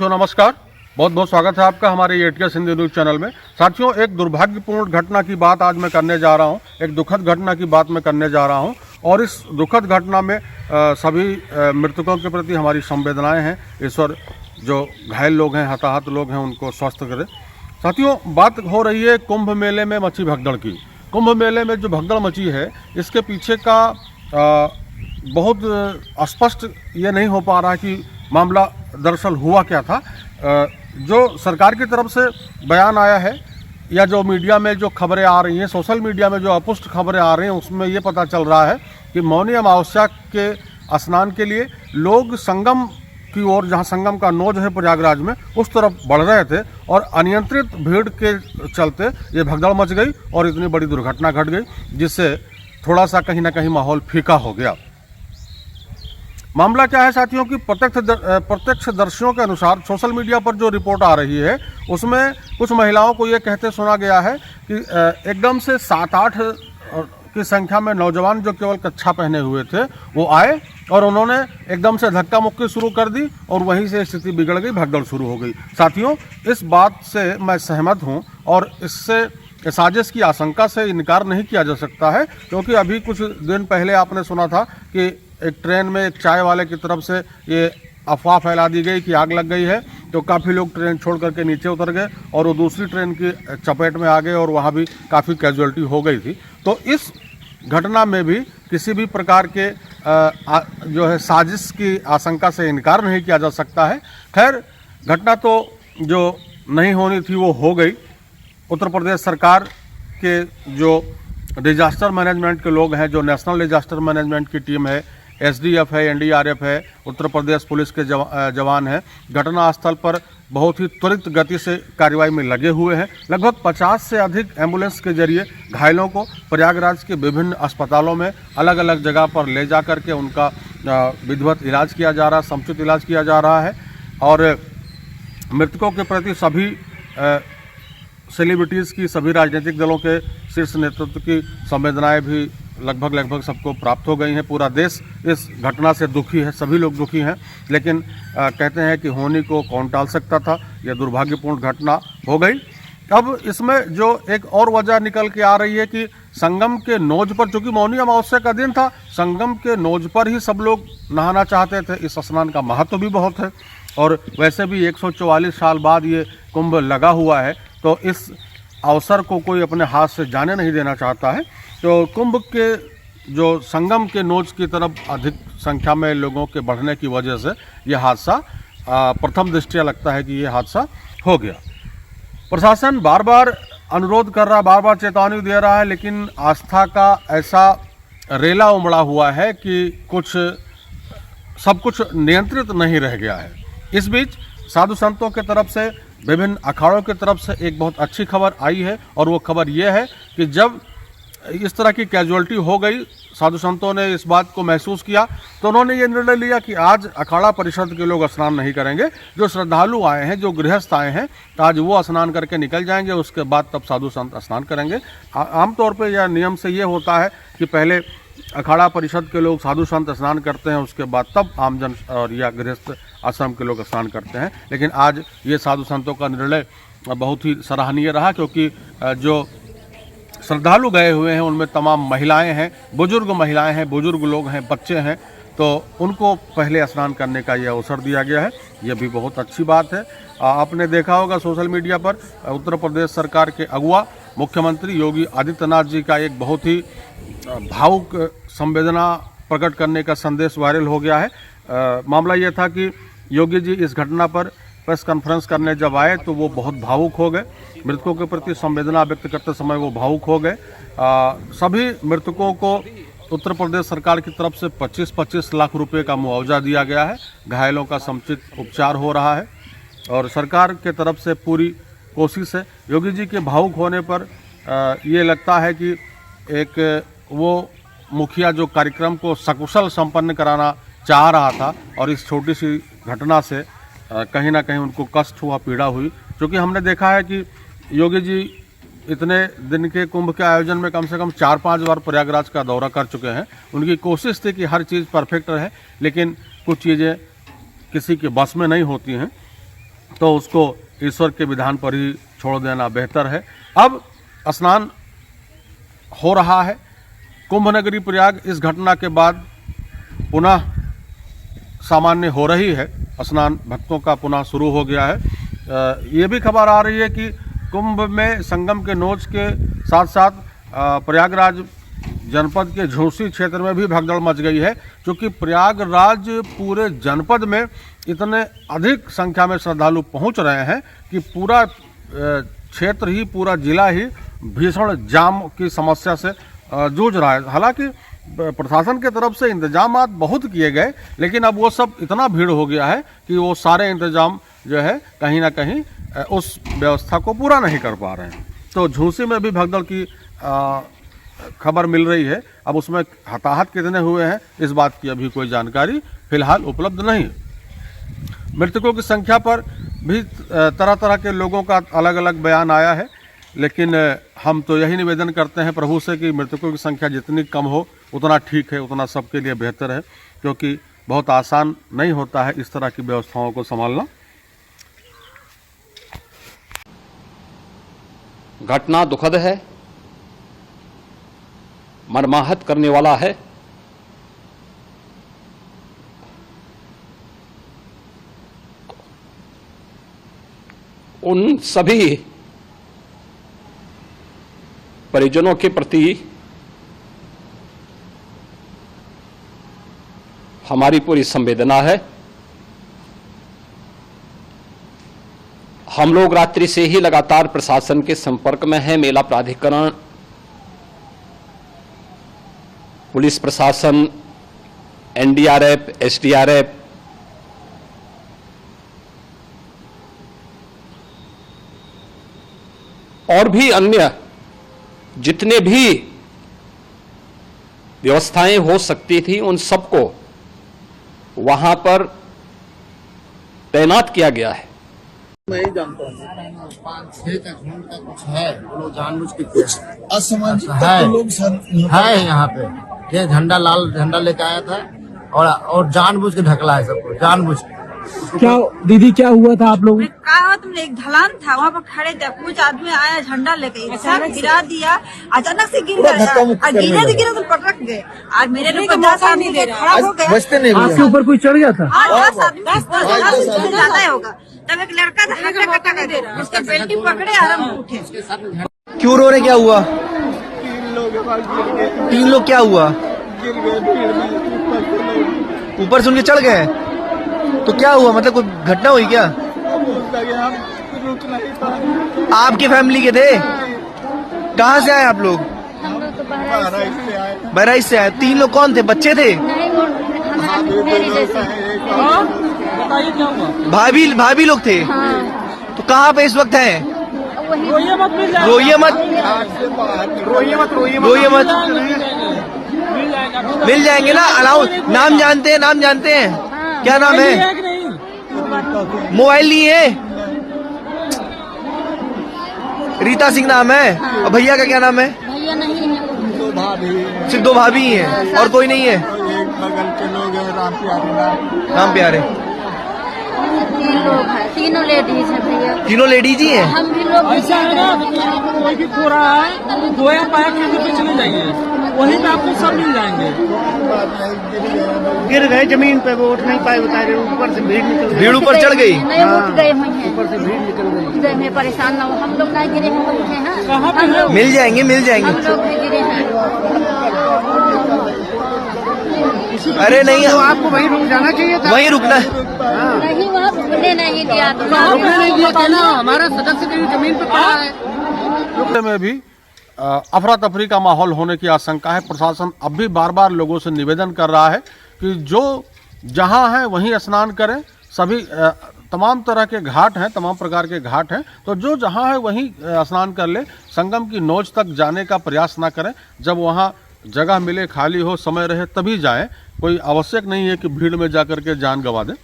साथियों नमस्कार, बहुत बहुत स्वागत है आपका हमारे एटीएस हिंदी न्यूज़ चैनल में। साथियों, एक दुर्भाग्यपूर्ण घटना की बात आज मैं करने जा रहा हूं, एक दुखद घटना की बात मैं करने जा रहा हूं और इस दुखद घटना में सभी मृतकों के प्रति हमारी संवेदनाएं हैं। ईश्वर जो घायल लोग हैं, हताहत लोग हैं, उनको स्वस्थ करे। साथियों, बात हो रही है कुंभ मेले में मची भगदड़ की। कुंभ मेले में जो भगदड़ मची है, इसके पीछे का बहुत स्पष्ट ये नहीं हो पा रहा कि मामला दरअसल हुआ क्या था। जो सरकार की तरफ से बयान आया है या जो मीडिया में जो खबरें आ रही हैं, सोशल मीडिया में जो अपुष्ट खबरें आ रही हैं, उसमें ये पता चल रहा है कि मौनी अमावस्या के स्नान के लिए लोग संगम की ओर, जहां संगम का नोज है प्रयागराज में, उस तरफ बढ़ रहे थे और अनियंत्रित भीड़ के चलते ये भगदड़ मच गई और इतनी बड़ी दुर्घटना घट गई, जिससे थोड़ा सा कहीं ना कहीं माहौल फीका हो गया। मामला क्या है साथियों कि प्रत्यक्षदर्शियों के अनुसार सोशल मीडिया पर जो रिपोर्ट आ रही है, उसमें कुछ महिलाओं को ये कहते सुना गया है कि एकदम से 7-8 की संख्या में नौजवान जो केवल कच्छा पहने हुए थे वो आए और उन्होंने एकदम से धक्का मुक्की शुरू कर दी और वहीं से स्थिति बिगड़ गई, भगदड़ शुरू हो गई। साथियों, इस बात से मैं सहमत हूं और इससे साजिश की आशंका से इनकार नहीं किया जा सकता है, क्योंकि अभी कुछ दिन पहले आपने सुना था कि एक ट्रेन में एक चाय वाले की तरफ से ये अफवाह फैला दी गई कि आग लग गई है, तो काफ़ी लोग ट्रेन छोड़ करके नीचे उतर गए और वो दूसरी ट्रेन की चपेट में आ गए और वहाँ भी काफ़ी कैजुअलिटी हो गई थी। तो इस घटना में भी किसी भी प्रकार के जो है साजिश की आशंका से इनकार नहीं किया जा सकता है। खैर, घटना तो जो नहीं होनी थी वो हो गई। उत्तर प्रदेश सरकार के जो डिजास्टर मैनेजमेंट के लोग हैं, जो नेशनल डिजास्टर मैनेजमेंट की टीम है, एसडीएफ है, एनडीआरएफ है, उत्तर प्रदेश पुलिस के जवान हैं, घटनास्थल पर बहुत ही त्वरित गति से कार्रवाई में लगे हुए हैं। लगभग 50 से अधिक एम्बुलेंस के जरिए घायलों को प्रयागराज के विभिन्न अस्पतालों में अलग अलग जगह पर ले जा करके उनका विधिवत इलाज किया जा रहा है, समुचित इलाज किया जा रहा है। और मृतकों के प्रति सभी सेलिब्रिटीज़ की, सभी राजनीतिक दलों के शीर्ष नेतृत्व की संवेदनाएं भी लगभग सबको प्राप्त हो गई हैं। पूरा देश इस घटना से दुखी है, सभी लोग दुखी हैं, लेकिन कहते हैं कि होनी को कौन टाल सकता था। यह दुर्भाग्यपूर्ण घटना हो गई। अब इसमें जो एक और वजह निकल के आ रही है कि संगम के नोज पर, चूँकि मौनी अमावस्या का दिन था, संगम के नोज पर ही सब लोग नहाना चाहते थे। इस स्नान का महत्व भी बहुत है और वैसे भी 144 साल बाद ये कुंभ लगा हुआ है, तो इस अवसर को कोई अपने हाथ से जाने नहीं देना चाहता है। तो कुंभ के जो संगम के नोज की तरफ अधिक संख्या में लोगों के बढ़ने की वजह से ये हादसा प्रथम दृष्टया लगता है कि ये हादसा हो गया। प्रशासन बार बार अनुरोध कर रहा, बार बार चेतावनी दे रहा है, लेकिन आस्था का ऐसा रेला उमड़ा हुआ है कि सब कुछ नियंत्रित नहीं रह गया है। इस बीच साधु संतों के तरफ से, विभिन्न अखाड़ों की तरफ से एक बहुत अच्छी खबर आई है और वो खबर ये है कि जब इस तरह की कैजुअलिटी हो गई, साधु संतों ने इस बात को महसूस किया, तो उन्होंने ये निर्णय लिया कि आज अखाड़ा परिषद के लोग स्नान नहीं करेंगे। जो श्रद्धालु आए हैं, जो गृहस्थ आए हैं, आज वो स्नान करके निकल जाएंगे, उसके बाद तब साधु संत स्नान करेंगे। आमतौर पर यह नियम से ये होता है कि पहले अखाड़ा परिषद के लोग, साधु संत स्नान करते हैं, उसके बाद तब आमजन और या गृहस्थ आश्रम के लोग स्नान करते हैं। लेकिन आज ये साधु संतों का निर्णय बहुत ही सराहनीय रहा, क्योंकि जो श्रद्धालु गए हुए हैं उनमें तमाम महिलाएं हैं, बुजुर्ग महिलाएं हैं, बुजुर्ग लोग हैं, बच्चे हैं, तो उनको पहले स्नान करने का यह अवसर दिया गया है। यह भी बहुत अच्छी बात है। आपने देखा होगा सोशल मीडिया पर उत्तर प्रदेश सरकार के अगुआ मुख्यमंत्री योगी आदित्यनाथ जी का एक बहुत ही भावुक संवेदना प्रकट करने का संदेश वायरल हो गया है। मामला ये था कि योगी जी इस घटना पर प्रेस कॉन्फ्रेंस करने जब आए तो वो बहुत भावुक हो गए। मृतकों के प्रति संवेदना व्यक्त करते समय वो भावुक हो गए। सभी मृतकों को उत्तर प्रदेश सरकार की तरफ से 25-25 लाख रुपए का मुआवजा दिया गया है। घायलों का समुचित उपचार हो रहा है और सरकार के तरफ से पूरी कोशिश है। योगी जी के भावुक होने पर ये लगता है कि एक वो मुखिया जो कार्यक्रम को सकुशल संपन्न कराना चाह रहा था और इस छोटी सी घटना से कहीं ना कहीं उनको कष्ट हुआ, पीड़ा हुई। क्योंकि हमने देखा है कि योगी जी इतने दिन के कुंभ के आयोजन में कम से कम 4-5 बार प्रयागराज का दौरा कर चुके हैं। उनकी कोशिश थी कि हर चीज़ परफेक्ट रहे, लेकिन कुछ चीज़ें किसी के बस में नहीं होती हैं। तो उसको ईश्वर के विधान पर ही छोड़ देना बेहतर है। अब स्नान हो रहा है। कुंभ नगरी प्रयाग इस घटना के बाद पुनः सामान्य हो रही है। स्नान भक्तों का पुनः शुरू हो गया है। ये भी खबर आ रही है कि कुंभ में संगम के नोच के साथ साथ प्रयागराज जनपद के झूसी क्षेत्र में भी भगदड़ मच गई है, क्योंकि प्रयागराज पूरे जनपद में इतने अधिक संख्या में श्रद्धालु पहुंच रहे हैं कि पूरा क्षेत्र ही, पूरा जिला ही भीषण जाम की समस्या से जूझ रहा है। हालांकि प्रशासन की तरफ से इंतजाम बहुत किए गए, लेकिन अब वो सब इतना भीड़ हो गया है कि वो सारे इंतजाम जो है कहीं ना कहीं उस व्यवस्था को पूरा नहीं कर पा रहे हैं। तो झूसी में भी भगदड़ की खबर मिल रही है। अब उसमें हताहत कितने हुए हैं इस बात की अभी कोई जानकारी फिलहाल उपलब्ध नहीं है। मृतकों की संख्या पर भी तरह तरह के लोगों का अलग अलग बयान आया है, लेकिन हम तो यही निवेदन करते हैं प्रभु से कि मृतकों की संख्या जितनी कम हो उतना ठीक है, उतना सबके लिए बेहतर है, क्योंकि बहुत आसान नहीं होता है इस तरह की व्यवस्थाओं को संभालना। घटना दुखद है, मर्माहत करने वाला है। उन सभी परिजनों के प्रति हमारी पूरी संवेदना है। हम लोग रात्रि से ही लगातार प्रशासन के संपर्क में हैं। मेला प्राधिकरण, पुलिस प्रशासन, एनडीआरएफ, एसडीआरएफ, और भी अन्य जितने भी व्यवस्थाएं हो सकती थी उन सबको वहां पर तैनात किया गया है। मैं ही जानता हूँ 5-6 का झुंड का कुछ है, वो लोग जानबूझ के कुछ असामाजिक लोग है यहाँ पे। ये झंडा, लाल झंडा लेके आया था और जानबूझ के ढकला है सबको, जानबूझ के। क्या दीदी क्या हुआ था आप लोग? कहा तुमने, एक ढलान था वहाँ पर खड़े थे, कुछ आदमी आया झंडा लेके सब गिरा दिया, अचानक से गिर गया और गिरा तो पटक गए और मेरे लोग 10 आदमी खड़ा हो गया। बचते नहीं आपके ऊपर कोई चढ़ गया था? 10 आदमी ज्यादा ही होगा। तब एक लड़का था हट्टा कट्टा कर उसके बेल्टी पकड़े और हम उठे। क्यों रो रहे, क्या हुआ? 3 लोग क्या हुआ? ऊपर से उनके चढ़ गए तो क्या हुआ? मतलब कोई घटना हुई क्या? आपके फैमिली के थे? कहाँ से आए आप लोग? बहराइच से आए। 3 लोग कौन थे? बच्चे थे? भाभी लोग थे? तो कहाँ पे इस वक्त हैं? रोइए मत। मिल जाएंगे ना। अलाउ नाम जानते हैं? क्या नाम है? मोबाइल नहीं है? रीता सिंह नाम है। और भैया का क्या नाम है? भैया नहीं है, सिर्फ 2 भाभी ही हैं और कोई नहीं है? बगल के लोग हैं, राम प्यारे। 3 लोग हैं, 3 लेडीज है भैया। 3 लेडीज ही हैं? हम भी लोग ऐसा है ना, कोई भी खो रहा है, गोया पाया पे चले जाइए, वहीं पे आपको सब मिल जाएंगे। गिर गए जमीन पे, वो उठ नहीं पाए, बता रहे ऊपर से भीड़ निकल गई। भीड़ ऊपर चढ़ गई? नहीं, उठ गए हुए हैं, ऊपर से भीड़ निकल गई। मैं परेशान ना हो, हम लोग नहीं गिरे हैं, उठे हैं। कहाँ पे हम लोग मिल जाएंगे हम लोग भी गिरे हैं। अरे नहीं, आपको वहीं रुक जाना चाहिए था। वहीं रुकना। नहीं, वहाँ रुकने नहीं दिया तो हमारा सदस्य की जमीन पे पड़ा है। में भी अफरा तफरी का माहौल होने की आशंका है। प्रशासन अब भी बार बार लोगों से निवेदन कर रहा है कि जो जहां है वहीं स्नान करें। सभी तमाम तरह के घाट हैं, तमाम प्रकार के घाट हैं, तो जो जहां है वहीं स्नान कर ले। संगम की नोच तक जाने का प्रयास ना करें। जब वहां जगह मिले, खाली हो, समय रहे तभी जाएं। कोई आवश्यक नहीं है कि भीड़ में जाकर के जान गंवा दें।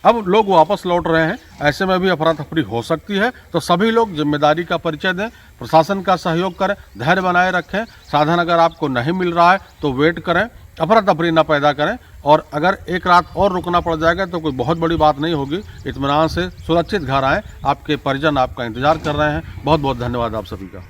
अब लोग वापस लौट रहे हैं, ऐसे में भी अफरा तफरी हो सकती है, तो सभी लोग जिम्मेदारी का परिचय दें, प्रशासन का सहयोग करें, धैर्य बनाए रखें। साधन अगर आपको नहीं मिल रहा है तो वेट करें, अफरा तफरी ना पैदा करें, और अगर एक रात और रुकना पड़ जाएगा तो कोई बहुत बड़ी बात नहीं होगी। इत्मीनान से सुरक्षित घर आएँ, आपके परिजन आपका इंतजार कर रहे हैं। बहुत बहुत धन्यवाद आप सभी का।